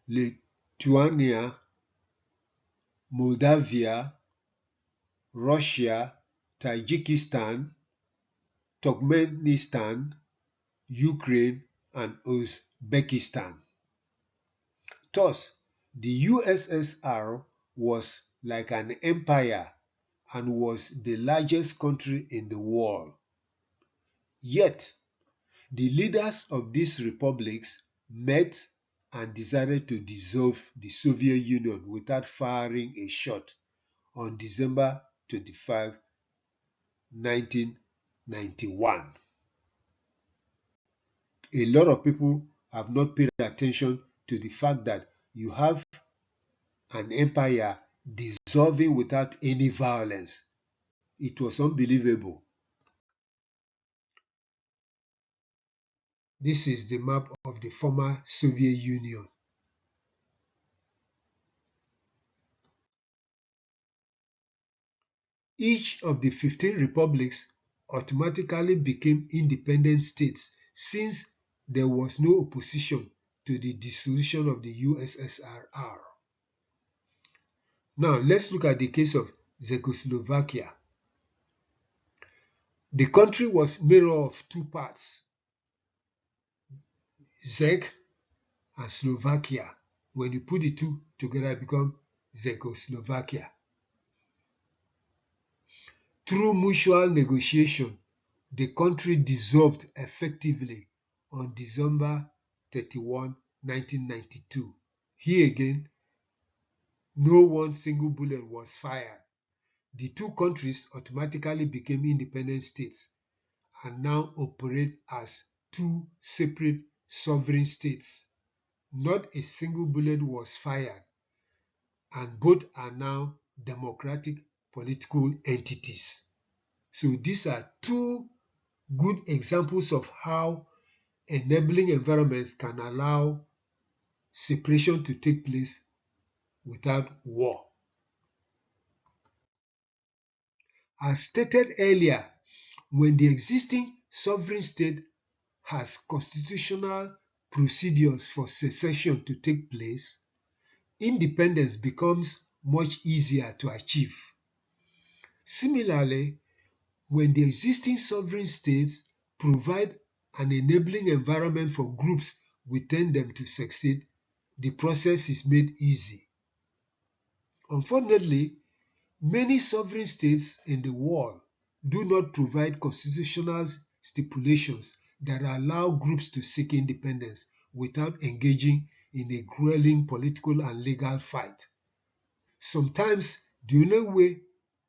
Speaker 1: Lithuania, Moldavia, Russia, Tajikistan, Turkmenistan, Ukraine, and Uzbekistan. Thus, the USSR was like an empire and was the largest country in the world. Yet, the leaders of these republics met and decided to dissolve the Soviet Union without firing a shot on December 25, 1991. A lot of people have not paid attention to the fact that you have an empire dissolving without any violence. It was unbelievable. This is the map of the former Soviet Union. Each of the 15 republics automatically became independent states since there was no opposition to the dissolution of the USSR. Now let's look at the case of Czechoslovakia. The country was made up of two parts, Czech and Slovakia. When you put the two together, it becomes Czechoslovakia. Through mutual negotiation, the country dissolved effectively on December 31, 1992. Here again, no one single bullet was fired. The two countries automatically became independent states and now operate as two separate sovereign states. Not a single bullet was fired, and both are now democratic political entities. So these are two good examples of how enabling environments can allow separation to take place without war. As stated earlier, when the existing sovereign state has constitutional procedures for secession to take place, independence becomes much easier to achieve. Similarly, when the existing sovereign states provide an enabling environment for groups within them to succeed, the process is made easy. Unfortunately, many sovereign states in the world do not provide constitutional stipulations that allow groups to seek independence without engaging in a grueling political and legal fight. Sometimes the only way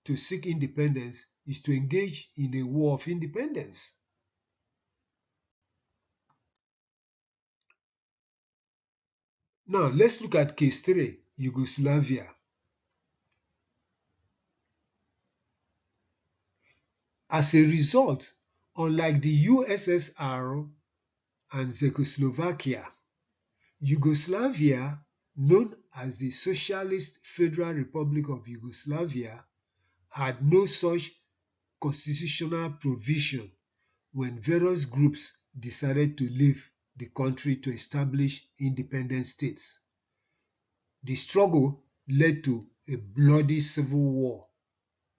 Speaker 1: to seek independence is to engage in a war of independence. Now let's look at case 3, Yugoslavia. As a result, unlike the USSR and Czechoslovakia, Yugoslavia, known as the Socialist Federal Republic of Yugoslavia, had no such constitutional provision when various groups decided to leave the country to establish independent states. The struggle led to a bloody civil war,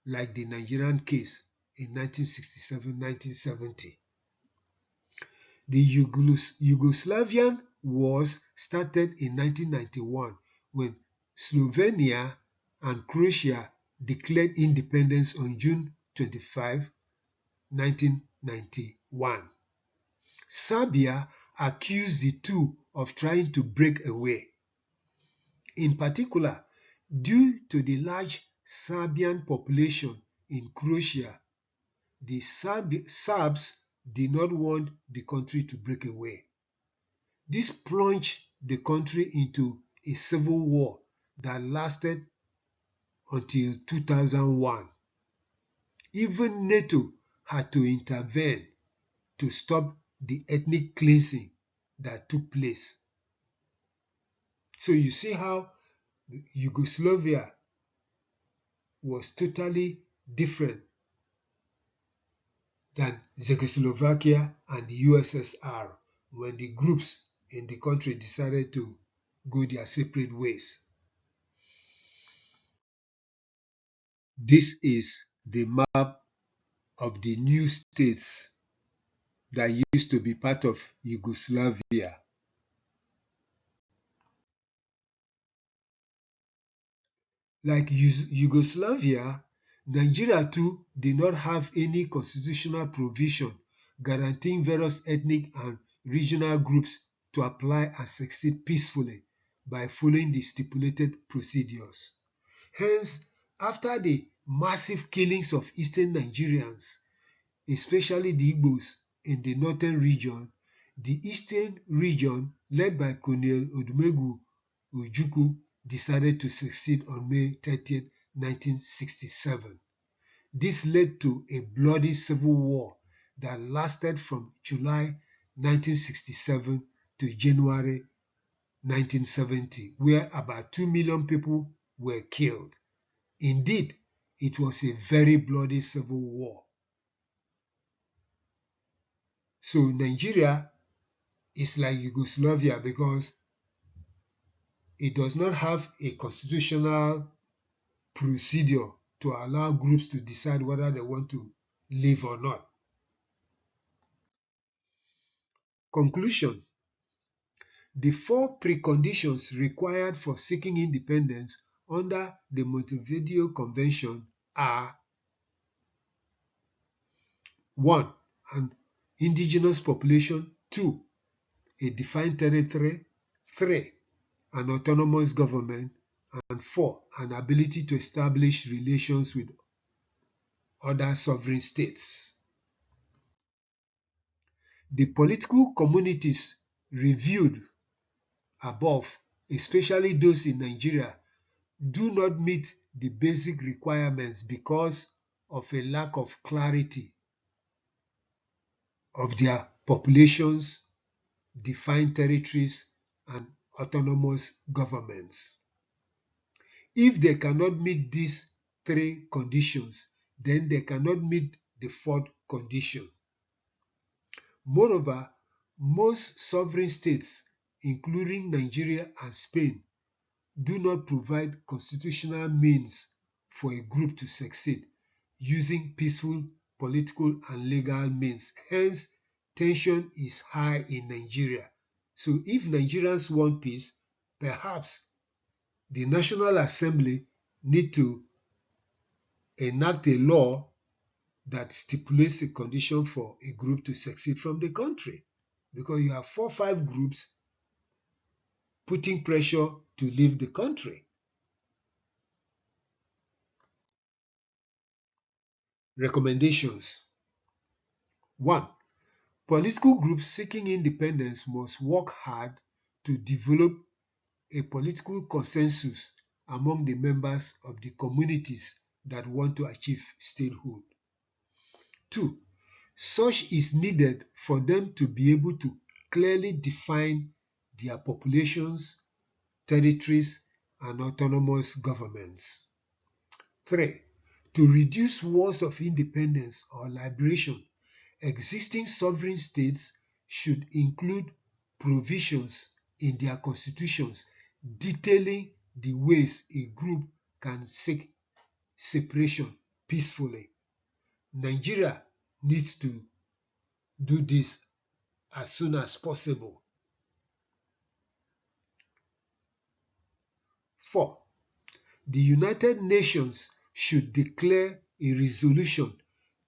Speaker 1: like the Nigerian case in 1967-1970. The Yugoslavian Wars started in 1991 when Slovenia and Croatia declared independence on June 25, 1991. Serbia accused the two of trying to break away. In particular, due to the large Serbian population in Croatia, the Serbs did not want the country to break away. This plunged the country into a civil war that lasted until 2001. Even NATO had to intervene to stop the ethnic cleansing that took place. So you see how Yugoslavia was totally different than Czechoslovakia and the USSR when the groups in the country decided to go their separate ways. This is the map of the new states that used to be part of Yugoslavia. Like Yugoslavia, Nigeria too did not have any constitutional provision guaranteeing various ethnic and regional groups to apply and succeed peacefully by following the stipulated procedures. Hence, after the massive killings of Eastern Nigerians, especially the Igbos in the northern region, the Eastern region led by Colonel Odumegwu Ojukwu, decided to secede on May 30, 1967. This led to a bloody civil war that lasted from July 1967 to January 1970, where about 2 million people were killed. Indeed, it was a very bloody civil war. So Nigeria is like Yugoslavia because it does not have a constitutional procedure to allow groups to decide whether they want to live or not. Conclusion: the 4 preconditions required for seeking independence under the Montevideo Convention are: 1. An indigenous population. 2. A defined territory. 3. An autonomous government. And 4. An ability to establish relations with other sovereign states. The political communities reviewed above, especially those in Nigeria, do not meet the basic requirements because of a lack of clarity of their populations, defined territories, and autonomous governments. If they cannot meet these 3 conditions, then they cannot meet the 4th condition. Moreover, most sovereign states, including Nigeria and Spain, do not provide constitutional means for a group to succeed using peaceful political and legal means. Hence, tension is high in Nigeria. So if Nigerians want peace, perhaps the National Assembly need to enact a law that stipulates a condition for a group to succeed from the country. Because you have 4 or 5 groups putting pressure to leave the country. Recommendations: 1. Political groups seeking independence must work hard to develop a political consensus among the members of the communities that want to achieve statehood. 2. Such is needed for them to be able to clearly define their populations, territories, and autonomous governments. 3. To reduce wars of independence or liberation, existing sovereign states should include provisions in their constitutions detailing the ways a group can seek separation peacefully. Nigeria needs to do this as soon as possible. 4. The United Nations should declare a resolution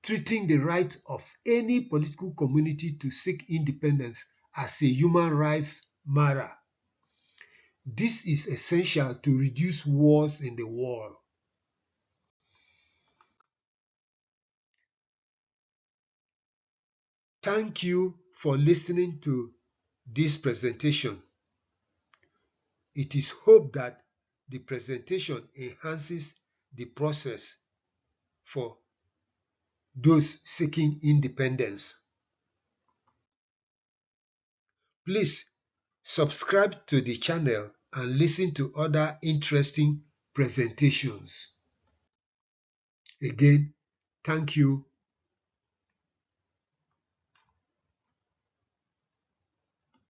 Speaker 1: treating the right of any political community to seek independence as a human rights matter. This is essential to reduce wars in the world. Thank you for listening to this presentation. It is hoped that the presentation enhances the process for those seeking independence. Please subscribe to the channel and listen to other interesting presentations. Again, thank you